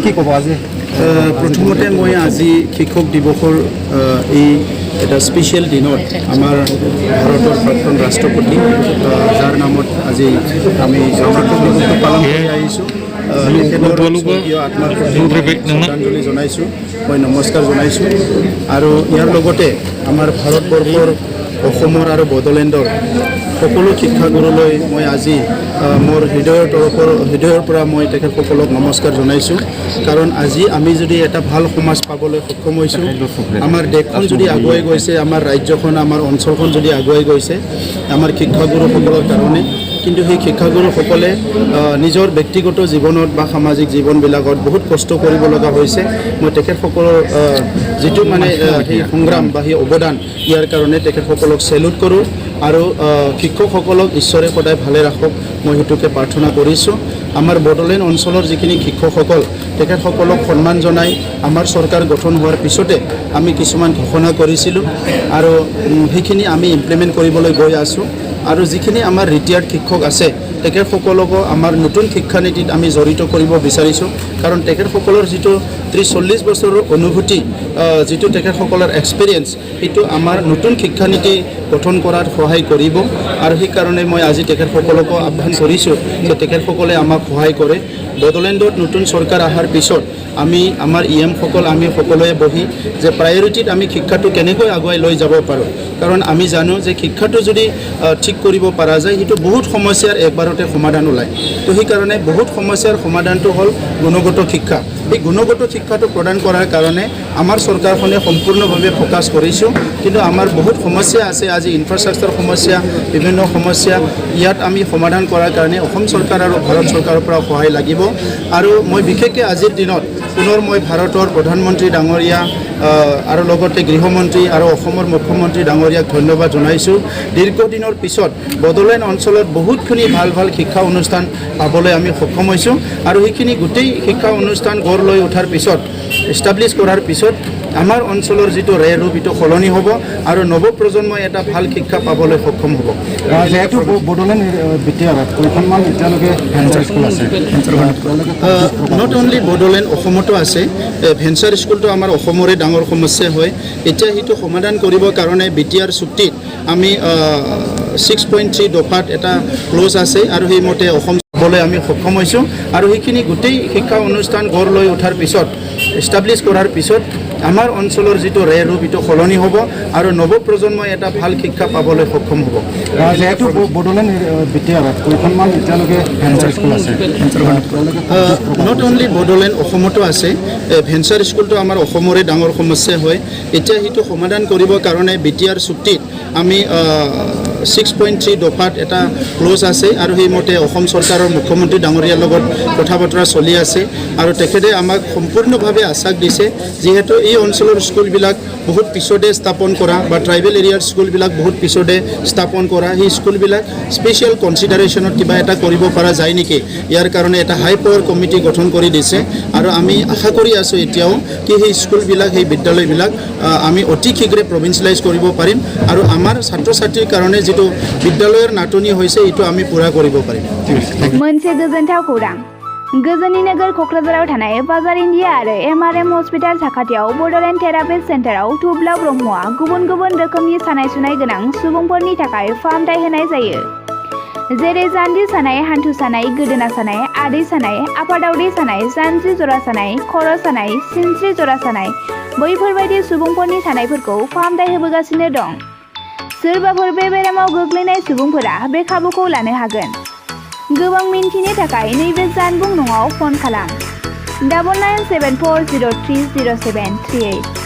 কি ক'ব আজি প্ৰথমতে মই আজি শিক্ষক দিৱসৰ এই এটা স্পেচিয়েল দিনত আমাৰ ভাৰতৰ প্ৰাক্তন ৰাষ্ট্ৰপতি যাৰ নামত আজি আমি শিক্ষক দিৱসটো পালন কৰি আহিছোঁ আত্মাৰ শ্ৰদ্ধাঞ্জলি জনাইছোঁ মই নমস্কাৰ জনাইছোঁ আৰু ইয়াৰ লগতে আমাৰ ভাৰতবৰ্ষৰ অসমৰ আৰু বড়োলেণ্ডৰ সকলো শিক্ষাগুৰুলৈ মই আজি মোৰ হৃদয়ৰ পৰা মই তেখেতসকলক নমস্কাৰ জনাইছোঁ কাৰণ আজি আমি যদি এটা ভাল সমাজ পাবলৈ সক্ষম হৈছোঁ আমাৰ দেশখন যদি আগুৱাই গৈছে আমাৰ ৰাজ্যখন আমাৰ অঞ্চলখন যদি আগুৱাই গৈছে আমাৰ শিক্ষাগুৰুসকলৰ কাৰণে কিন্তু সেই শিক্ষাগুৰুসকলে নিজৰ ব্যক্তিগত জীৱনত বা সামাজিক জীৱনবিলাকত বহুত কষ্ট কৰিব লগা হৈছে মই তেখেতসকলৰ যিটো মানে সেই সংগ্ৰাম বা সেই অৱদান ইয়াৰ কাৰণে তেখেতসকলক চেলুট কৰোঁ আৰু শিক্ষকসকলক ঈশ্বৰে সদায় ভালে ৰাখক মই সেইটোকে প্ৰাৰ্থনা কৰিছোঁ আমাৰ বড়োলেণ্ড অঞ্চলৰ যিখিনি শিক্ষকসকল তেখেতসকলক সন্মান জনাই আমাৰ চৰকাৰ গঠন হোৱাৰ পিছতে আমি কিছুমান ঘোষণা কৰিছিলোঁ আৰু সেইখিনি আমি ইমপ্লিমেণ্ট কৰিবলৈ গৈ আছোঁ আৰু যিখিনি আমাৰ ৰিটায়াৰ্ড শিক্ষক আছে তেখেতসকলকো আমাৰ নতুন শিক্ষানীতিত আমি জড়িত কৰিব বিচাৰিছোঁ কাৰণ তেখেতসকলৰ যিটো 30-40 বছৰৰ অনুভূতি যিটো তেখেতসকলৰ এক্সপিৰিয়েঞ্চ সেইটো আমাৰ নতুন শিক্ষানীতি গঠন কৰাত সহায় কৰিব আৰু সেইকাৰণে মই আজি তেখেতসকলকো আহ্বান কৰিছোঁ যে তেখেতসকলে আমাক সহায় কৰে বড়োলেণ্ডত নতুন চৰকাৰ অহাৰ পিছত আমি আমাৰ ইএমসকল আমি সকলোৱে বহি যে প্ৰায়ৰিটিত আমি শিক্ষাটো কেনেকৈ আগুৱাই লৈ যাব পাৰোঁ কাৰণ আমি জানো যে শিক্ষাটো যদি ঠিক কৰিব পৰা যায় সেইটো বহুত সমস্যাৰ একবাৰতে সমাধান ওলায় তো সেইকাৰণে বহুত সমস্যাৰ সমাধানটো হ'ল গুণগত শিক্ষা এই গুণগত শিক্ষাটো প্ৰদান কৰাৰ কাৰণে আমাৰ চৰকাৰখনে সম্পূৰ্ণভাৱে ফ'কাছ কৰিছোঁ কিন্তু আমাৰ বহুত সমস্যা আছে আজি ইনফ্ৰাষ্ট্ৰাকচাৰ সমস্যা বিভিন্ন সমস্যা ইয়াত আমি সমাধান কৰাৰ কাৰণে অসম চৰকাৰ আৰু ভাৰত চৰকাৰৰ পৰা সহায় লাগিব আৰু মই বিশেষকৈ আজিৰ দিনত পুনৰ মই ভাৰতৰ প্ৰধানমন্ত্ৰী ডাঙৰীয়া আৰু লগতে গৃহমন্ত্ৰী আৰু অসমৰ মুখ্যমন্ত্ৰী ডাঙৰীয়াক ধন্যবাদ জনাইছোঁ দীৰ্ঘদিনৰ পিছত বড়োলেণ্ড অঞ্চলত বহুতখিনি ভাল ভাল শিক্ষা অনুষ্ঠান পাবলৈ আমি সক্ষম হৈছোঁ আৰু সেইখিনি গোটেই শিক্ষা অনুষ্ঠান গঢ় লৈ উঠাৰ পিছত এষ্টাব্লিছ কৰাৰ পিছত আমাৰ অঞ্চলৰ যিটো ৰূপ সেইটো সলনি হ'ব আৰু নৱপ্ৰজন্মই এটা ভাল শিক্ষা পাবলৈ সক্ষম হ'ব যিহেতু বড়োলেণ্ড বিদ্যালয়ত কেইখনমান এতিয়ালৈকে ভেঞ্চাৰ স্কুল আছে নট অনলি বড়োলেণ্ড অসমতো আছে ভেঞ্চাৰ স্কুলটো আমাৰ অসমৰে ডাঙৰ সমস্যা হয় এতিয়া সেইটো সমাধান কৰিবৰ কাৰণে বিটিআৰ চুক্তিত আমি 6.3 দফাত এটা ক্লজ আছে আৰু সেইমতে অসম চাবলৈ আমি সক্ষম হৈছোঁ আৰু সেইখিনি গোটেই শিক্ষা অনুষ্ঠান গঢ় লৈ উঠাৰ পিছত এষ্টাব্লিছ কৰাৰ পিছত আমাৰ অঞ্চলৰ যিটো ৰূপ সেইটো সলনি হ'ব আৰু নৱপ্ৰজন্মই এটা ভাল শিক্ষা পাবলৈ সক্ষম হ'ব যিহেতু বড়োলেণ্ড বিদ্যালয়ত কেইখনমান এতিয়ালৈকে ভেঞ্চাৰ স্কুল আছে নট অনলি বড়োলেণ্ড অসমতো আছে ভেঞ্চাৰ স্কুলটো আমাৰ অসমৰে ডাঙৰ সমস্যা হয় এতিয়া সেইটো সমাধান কৰিবৰ কাৰণে বিটিআৰ চুক্তিত আমি 6.3 দফাত এটা ক্লজ আছে আৰু সেইমতে অসম চৰকাৰৰ মুখ্যমন্ত্ৰী ডাঙৰীয়াৰ লগত কথা বতৰা চলি আছে আৰু তেখেতে আমাক সম্পূৰ্ণভাৱে আশ্বাস দিছে যিহেতু এই অঞ্চলৰ স্কুলবিলাক বহুত পিছতে স্থাপন কৰা বা ট্ৰাইবেল এৰিয়াৰ স্কুলবিলাক বহুত পিছতে স্থাপন কৰা সেই স্কুলবিলাক স্পেচিয়েল কনচিডাৰেশ্যনত কিবা এটা কৰিব পৰা যায় নেকি ইয়াৰ কাৰণে এটা হাই পাৱাৰ কমিটি গঠন কৰি দিছে আৰু আমি আশা কৰি আছোঁ এতিয়াও কি সেই স্কুলবিলাক সেই বিদ্যালয়বিলাক আমি অতি শীঘ্ৰে প্ৰভিন্সিয়েলাইজ কৰিব পাৰিম আৰু আমাৰ ছাত্ৰ ছাত্ৰীৰ কাৰণে যিটো বিদ্যালয়ৰ নাটনি হৈছে এইটো আমি পূৰা কৰিব পাৰিম मोनसे गोजोनथाव खौरां गोजोननि नोगोर क'क्राझाराव थानाय बाजार इन्डिया आरो एमआरएम हस्पिटाल साखाथियाव बड'लेण्ड थेरापिस्ट सेन्टाराव थुब्ला ब्रह्मआ गुबुन गुबुन रोखोमनि सानाय सुनाय गोनां सुबुंफोरनि थाखाय फाहामथाय होनाय जायो जेरै जान्जि सानाय हान्थु सानाय गोदोना सानाय आदै सानाय आफादावदै सानाय जानजि जरा सानाय खर' सानाय सिनस्रि जरा सानाय बैफोरबायदि सुबुंफोरनि सानायफोरखौ फाहामथाय होबोगासिनो दं सोरबाफोर बे बेरामाव गोग्लैनाय सुबुंफोरा बे खाबुखौ लानो हागोन गोबां मिन्थिनो थाखाय नैबे जानबुं नङाव फन खालाम 9974030738